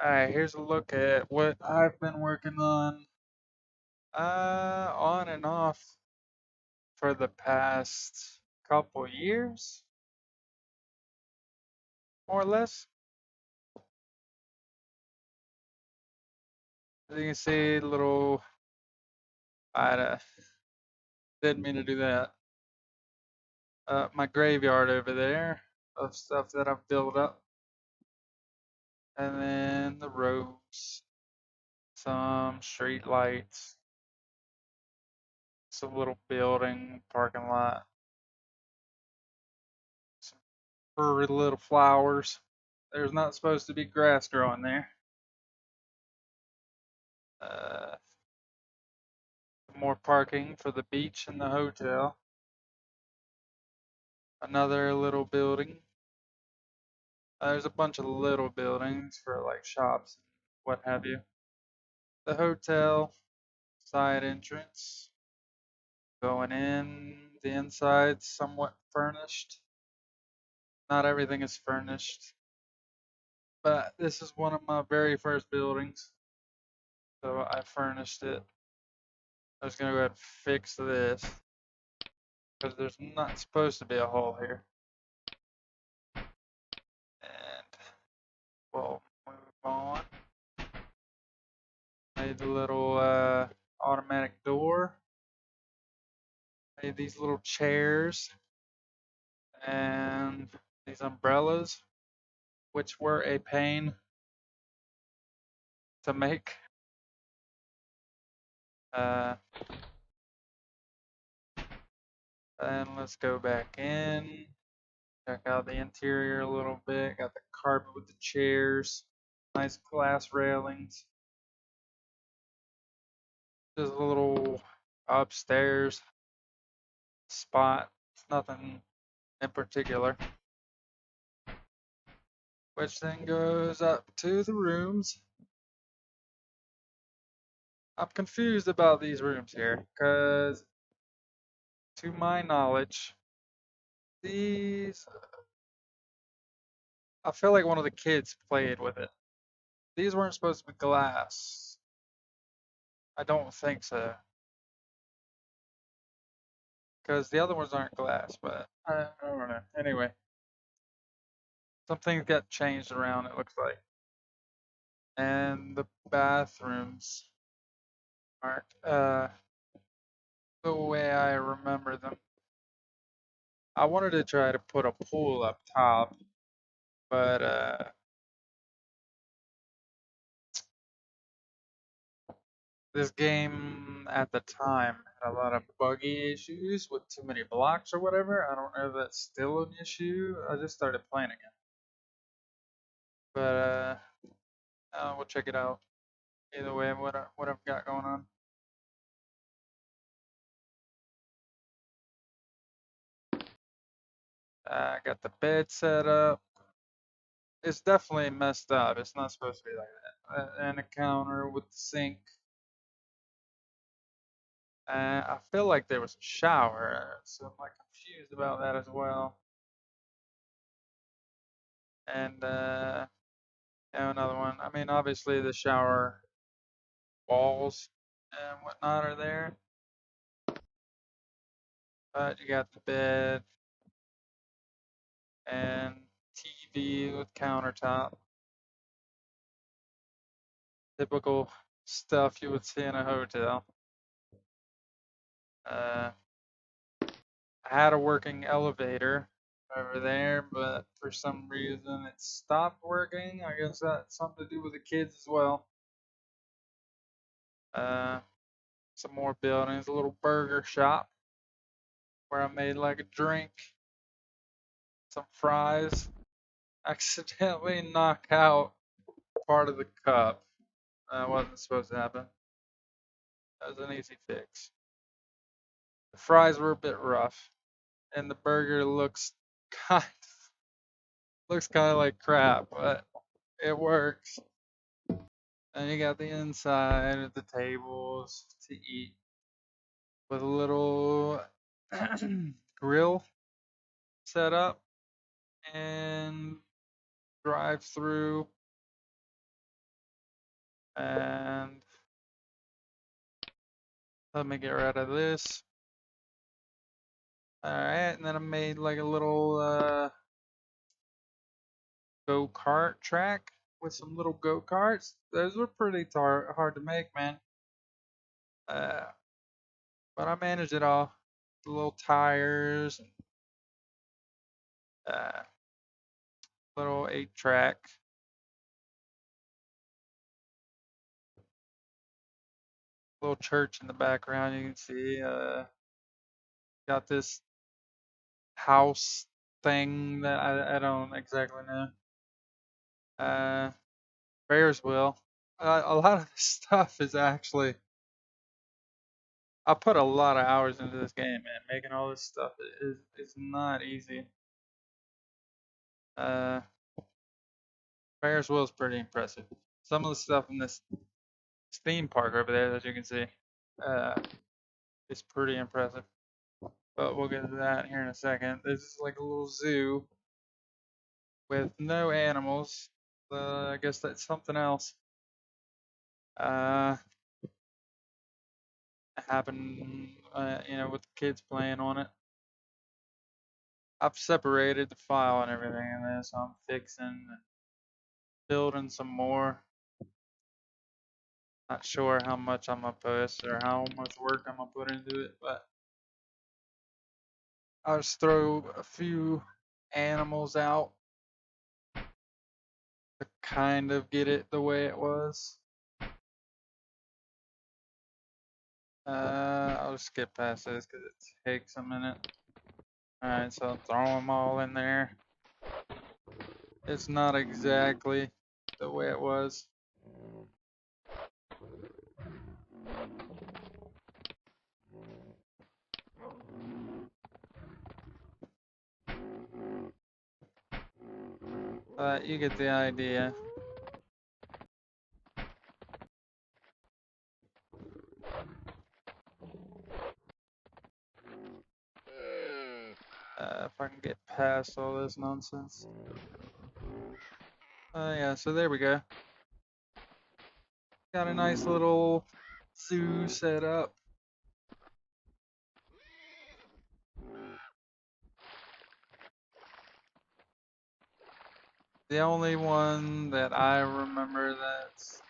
Alright, here's a look at what I've been working on and off for the past couple years, more or less. As you can see, little, I didn't mean to do that. My graveyard over there of stuff that I've built up. And then the roads, some street lights, some little building, parking lot, some pretty little flowers. There's not supposed to be grass growing there. Uh, more parking for the beach and the hotel. Another little building. There's a bunch of little buildings for like shops and what have you. The hotel, side entrance. Going in, the inside's somewhat furnished. Not everything is furnished, but this is one of my very first buildings, so I furnished it. I was gonna go ahead and fix this because there's not supposed to be a hole here. And we'll move on. Made the little automatic door. Made these little chairs and these umbrellas, which were a pain to make. Uh, and let's go back in. Check out the interior a little bit. Got the carpet with the chairs, nice glass railings. Just a little upstairs spot. It's nothing in particular. Which then goes up to the rooms. I'm confused about these rooms here, because to my knowledge, these, I feel like one of the kids played with it. These weren't supposed to be glass. I don't think so. Because the other ones aren't glass, but I don't know. Anyway, some things got changed around, it looks like. And the bathrooms aren't the way I remember them. I wanted to try to put a pool up top, but this game at the time had a lot of buggy issues with too many blocks or whatever. I don't know if that's still an issue. I just started playing again. But we'll check it out. Either way, what I've got going on. I got the bed set up. It's definitely messed up. It's not supposed to be like that. And a counter with the sink. I feel like there was a shower, so I'm like confused about that as well. And another one. I mean, obviously the shower walls and whatnot are there, but you got the bed and TV with countertop. Typical stuff you would see in a hotel. Uh, I had a working elevator over there, but for some reason it stopped working. I guess that's something to do with the kids as well. Uh, some more buildings, a little burger shop where I made like a drink, some fries. Accidentally knock out part of the cup. That wasn't supposed to happen. That was an easy fix. The fries were a bit rough, and the burger kind looks kind of like crap, but it works. And you got the inside of the tables to eat with a little grill set up and drive through And let me get rid of this. Alright, and then I made like a little go-kart track with some little go-karts. Those were pretty hard to make, man. Uh, but I managed it all. The little tires, uh, little 8-track. Little church in the background, you can see. Got this house thing that I don't exactly know. Bears will. A lot of this stuff is actually. I put a lot of hours into this game, man. Making all this stuff is not easy. Ferris wheel is pretty impressive. Some of the stuff in this theme park over there, as you can see, uh, is pretty impressive. But we'll get to that here in a second. This is like a little zoo with no animals. I guess that's something else. Happened, with the kids playing on it. I've separated the file and everything in this. So I'm fixing and building some more. Not sure how much I'm gonna post or how much work I'm gonna put into it, but I'll just throw a few animals out to kind of get it the way it was. I'll just skip past this because it takes a minute. Alright, so throw them all in there. It's not exactly the way it was. But you get the idea. If I can get past all this nonsense. Yeah, so there we go. Got a nice little zoo set up. The only one that I remember that's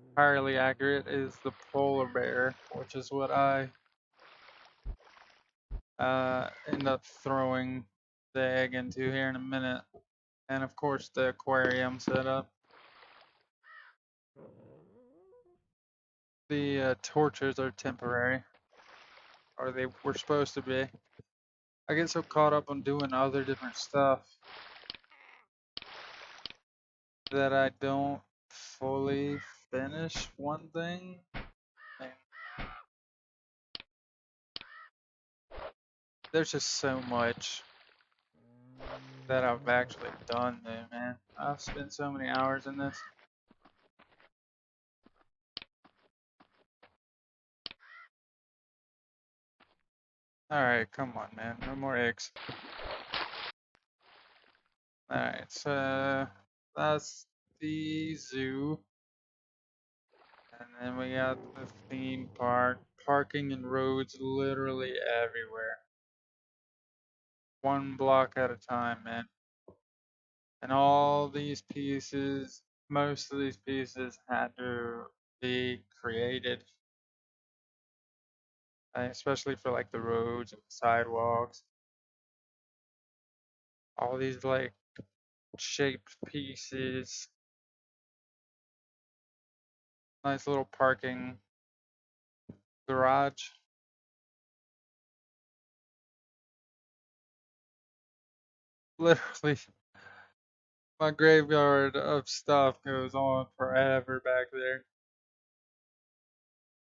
entirely accurate is the polar bear, which is what I end up throwing the egg into here in a minute. And of course the aquarium setup. The torches are temporary, or they were supposed to be. I get so caught up on doing other different stuff that I don't fully finish one thing. And there's just so much that I've actually done though, man. I've spent so many hours in this. Alright, come on, man. No more eggs. Alright, so that's the zoo. And then we got the theme park. Parking and roads literally everywhere. One block at a time, man. And all these pieces, most of these pieces had to be created. Especially for like the roads and sidewalks. All these like shaped pieces. Nice little parking garage. Literally, my graveyard of stuff goes on forever back there.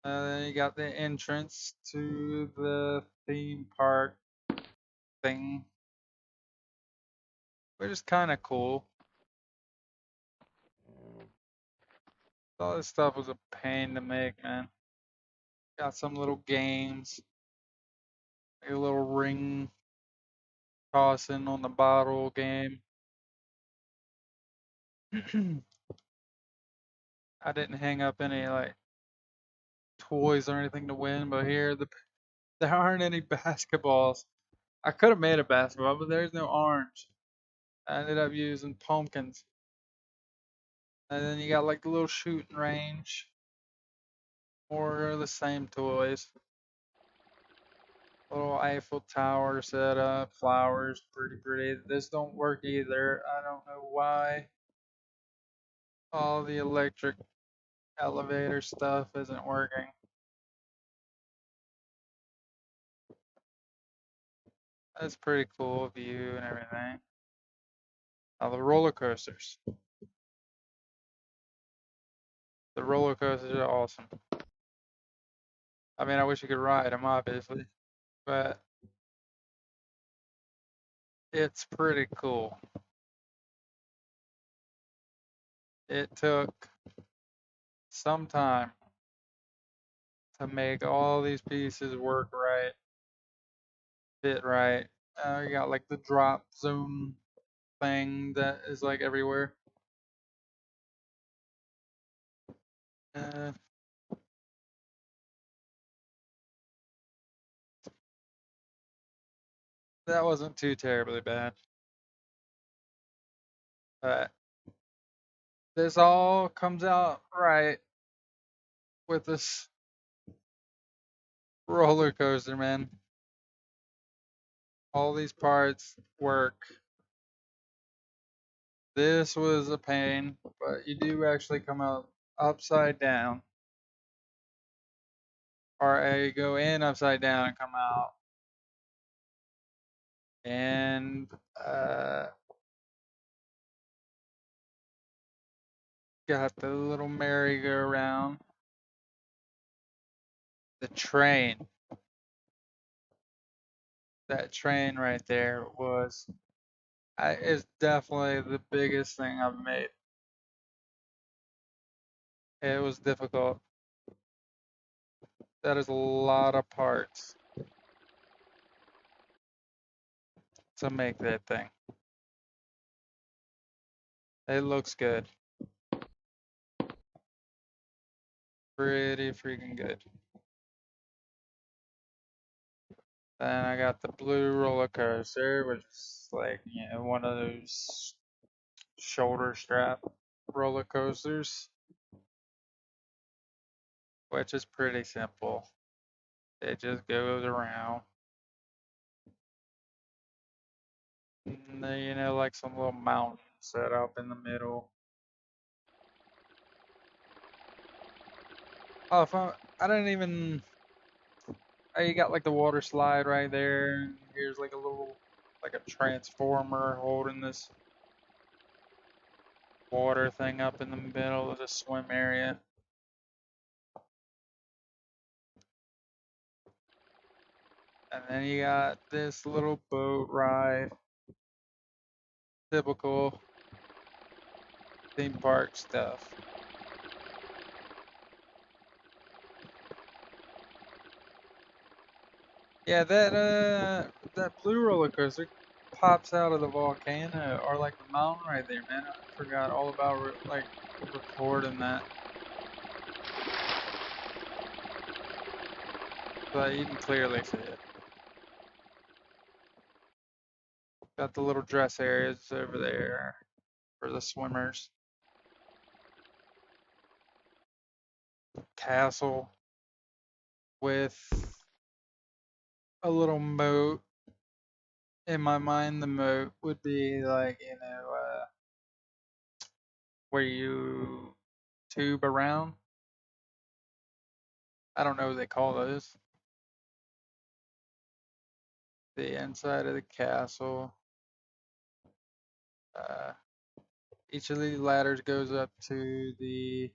And then you got the entrance to the theme park thing, which is kind of cool. All this stuff was a pain to make, man. Got some little games, like a little ring tossing on the bottle game. I didn't hang up any like toys or anything to win, but here there aren't any basketballs. I could have made a basketball, but there's no orange. I ended up using pumpkins. And then you got like the little shooting range, or the same toys. Little Eiffel Tower set up, flowers, pretty. This don't work either. I don't know why. All the electric elevator stuff isn't working. That's pretty cool view and everything. Now the roller coasters. The roller coasters are awesome. I mean, I wish you could ride them, obviously, but it's pretty cool. It took some time to make all these pieces work right, fit right. You got like the drop zone thing that is like everywhere. Uh, that wasn't too terribly bad. But this all comes out right with this roller coaster, man. All these parts work. This was a pain, but you do actually come out upside down. Or you go in upside down and come out. And got the little merry-go-round. The train. That train right there is definitely the biggest thing I've made. It was difficult. That is a lot of parts to make that thing. It looks good. Pretty freaking good. Then I got the blue roller coaster, which is like, one of those shoulder strap roller coasters, which is pretty simple. It just goes around. And then, like some little mountain set up in the middle. Oh, I didn't even. Oh, you got like the water slide right there. And here's like like a transformer holding this water thing up in the middle of the swim area. And then you got this little boat ride. Typical theme park stuff. Yeah, that blue roller coaster pops out of the volcano or like the mountain right there, man. I forgot all about like recording that. But you can clearly see it. Got the little dress areas over there for the swimmers. Castle with a little moat. In my mind, the moat would be like, where you tube around. I don't know what they call those. The inside of the castle. Uh, each of these ladders goes up to the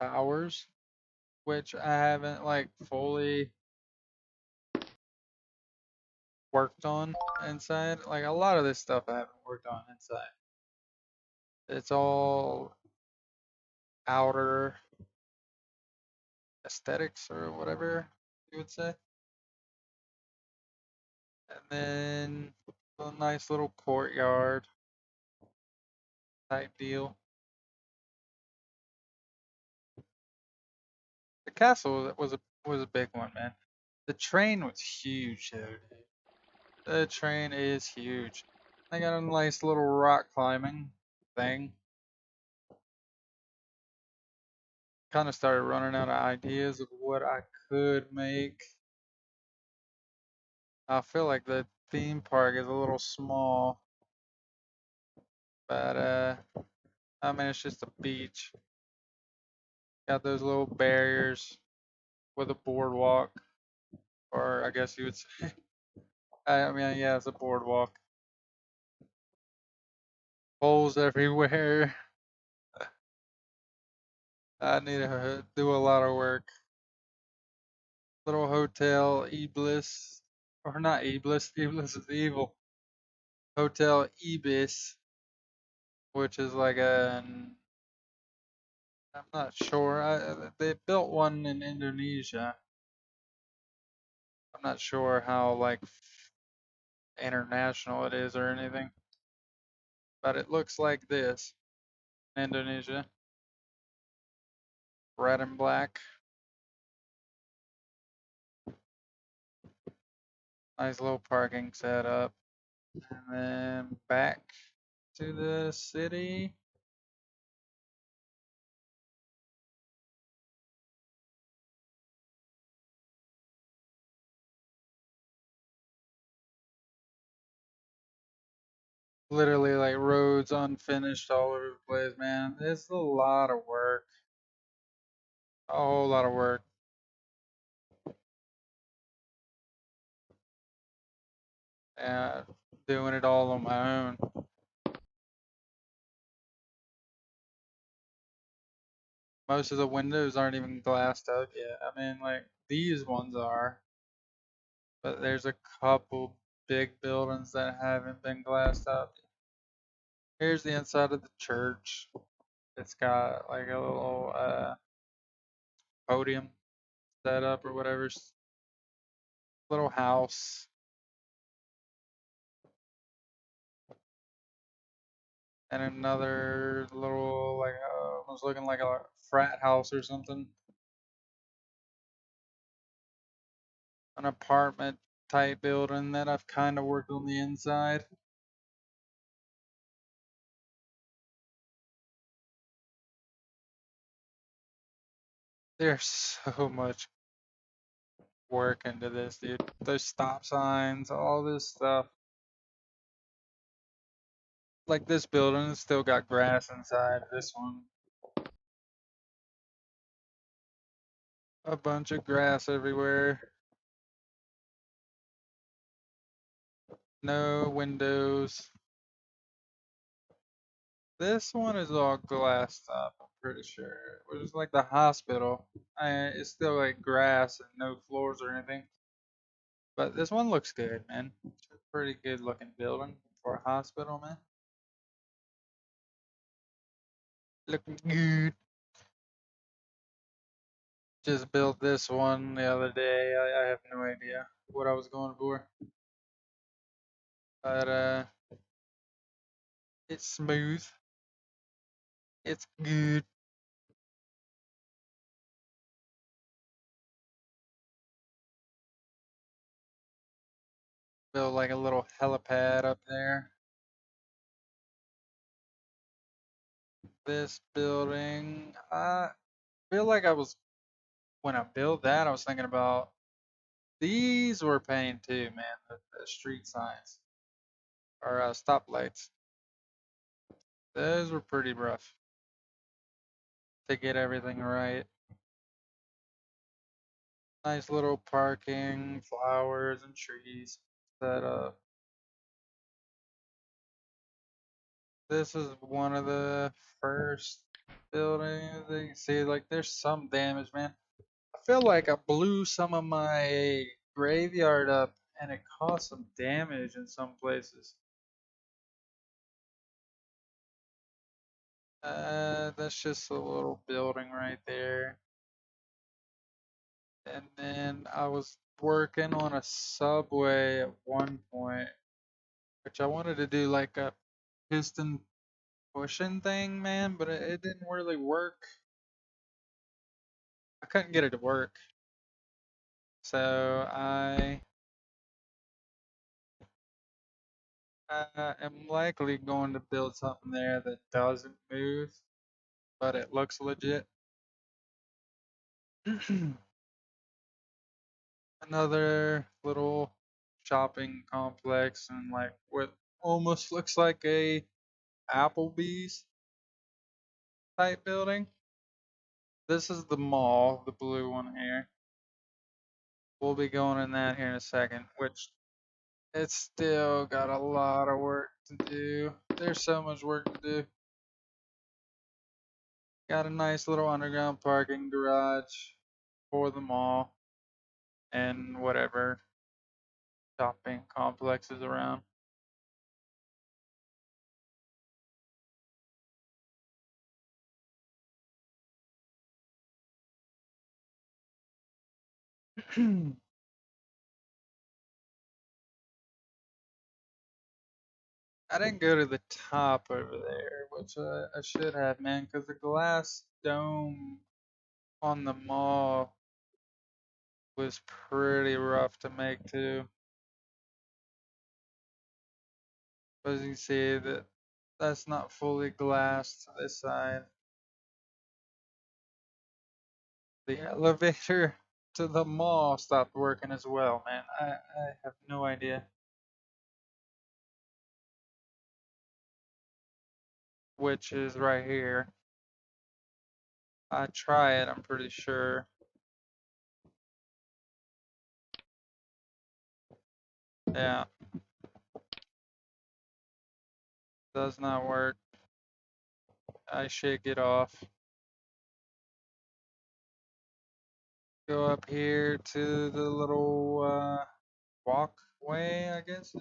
towers, which I haven't like fully worked on inside. Like a lot of this stuff I haven't worked on inside. It's all outer aesthetics or whatever you would say. And then a nice little courtyard type deal. castle was a big one, man. The train was huge, though, dude. The train is huge. I got a nice little rock climbing thing. Kind of started running out of ideas of what I could make. I feel like the theme park is a little small, but I mean it's just a beach. Got those little barriers with a boardwalk, or I guess you would say. I mean, yeah, it's a boardwalk. Holes everywhere. I need to do a lot of work. Little hotel, Iblis, or not Iblis. Iblis is evil. Hotel Ibis, which is like I'm not sure. They built one in Indonesia. I'm not sure how like international it is or anything, but it looks like this. Indonesia, red and black. Nice little parking setup. And then back to the city. Literally like roads unfinished all over the place, man. It's a lot of work. A whole lot of work. And doing it all on my own. Most of the windows aren't even glassed up yet. I mean, like these ones are, but there's a couple big buildings that haven't been glassed up. Here's the inside of the church. It's got like a little podium set up or whatever. Little house and another little like almost looking like a frat house or something. An apartment type building that I've kind of worked on the inside. There's so much work into this, dude. Those stop signs, all this stuff. Like this building has still got grass inside. This one, a bunch of grass everywhere. No windows. This one is all glassed up, I'm pretty sure. Which is like the hospital. It's still like grass and no floors or anything. But this one looks good, man. It's a pretty good looking building for a hospital, man. Looking good. Just built this one the other day. I have no idea what I was going for. But it's smooth. It's good. Built like a little helipad up there. This building, I feel like when I built that, I was thinking about these were pain too, man. The street signs or stoplights. Those were pretty rough to get everything right. Nice little parking, flowers and trees set up. This is one of the first buildings. You can see like there's some damage, man. I feel like I blew some of my graveyard up and it caused some damage in some places. That's just a little building right there. And then I was working on a subway at one point, which I wanted to do like a piston pushing thing, man, but it didn't really work. I couldn't get it to work. So I am likely going to build something there that doesn't move, but it looks legit. Another little shopping complex and like what almost looks like a Applebee's type building. This is the mall, the blue one here. We'll be going in that here in a second, which it's still got a lot of work to do. There's so much work to do. Got a nice little underground parking garage for the mall and whatever shopping complexes around. I didn't go to the top over there, which I should have, man, because the glass dome on the mall was pretty rough to make too. As you see, that's not fully glassed to this side. The elevator to the mall stopped working as well, man. I have no idea. Which is right here. I try it, I'm pretty sure. Yeah, does not work. I shake it off. Go up here to the little walkway, I guess.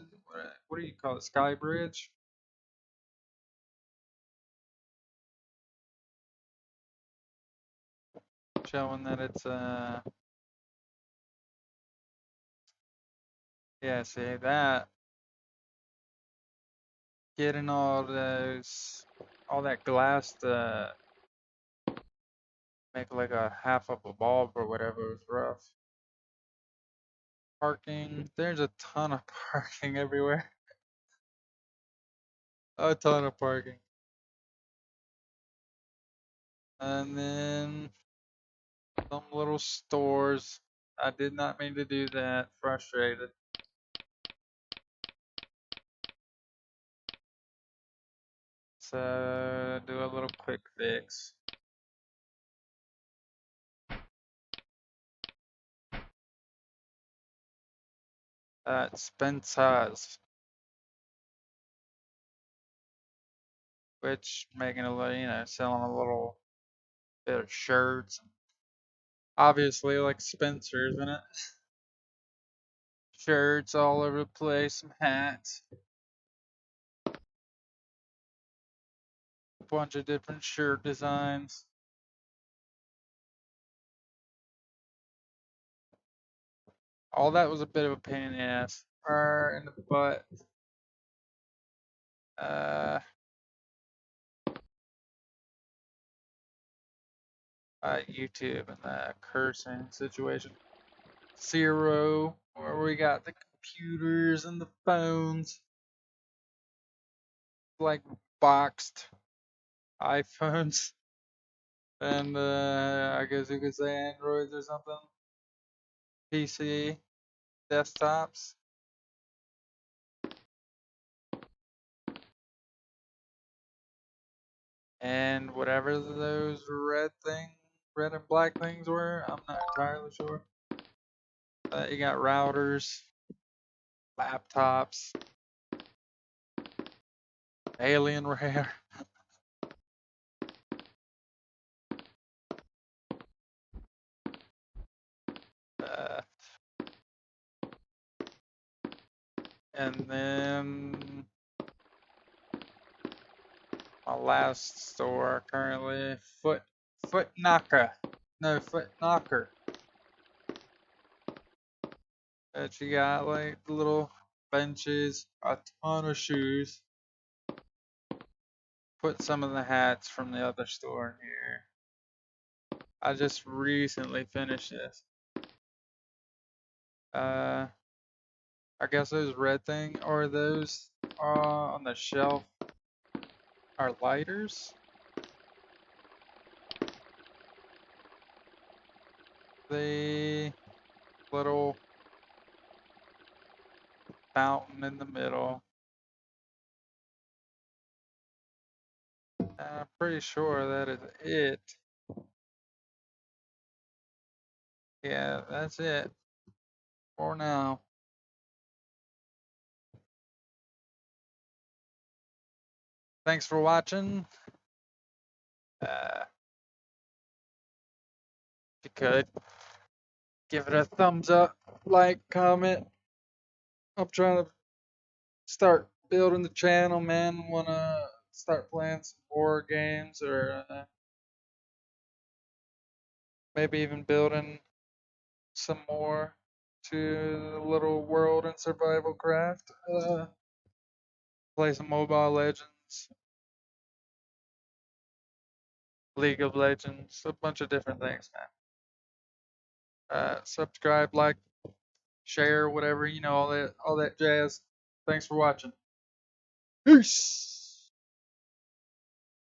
What do you call it? Sky bridge? Showing that it's yeah, see that getting all that glass to make like a half of a bulb or whatever was rough. Parking, there's a ton of parking everywhere. A ton of parking. And then some little stores. I did not mean to do that. Frustrated. So do a little quick fix. At Spencer's, which making a little, selling a little bit of shirts. Obviously, like Spencer's in it. Shirts all over the place, some hats, a bunch of different shirt designs. All that was a bit of a pain in the ass, or in the butt. Uh, YouTube and the cursing situation. Zero, where we got the computers and the phones, like boxed iPhones, and I guess you could say Androids or something. PC desktops. And whatever those red and black things were, I'm not entirely sure. You got routers, laptops, Alienware. uh, and then my last store currently, Foot Knocker. No, Foot Knocker. That you got like little benches, a ton of shoes. Put some of the hats from the other store in here. I just recently finished this. I guess those red thing or those on the shelf are lighters. The little fountain in the middle. I'm pretty sure that is it. Yeah, that's it for now. Thanks for watching. If you could, give it a thumbs up, like, comment. I'm trying to start building the channel, man. Wanna start playing some horror games or maybe even building some more to the little world in survival craft. Play some Mobile Legends, League of Legends, a bunch of different things, man. Subscribe, like, share, whatever, all that jazz. Thanks for watching. Peace.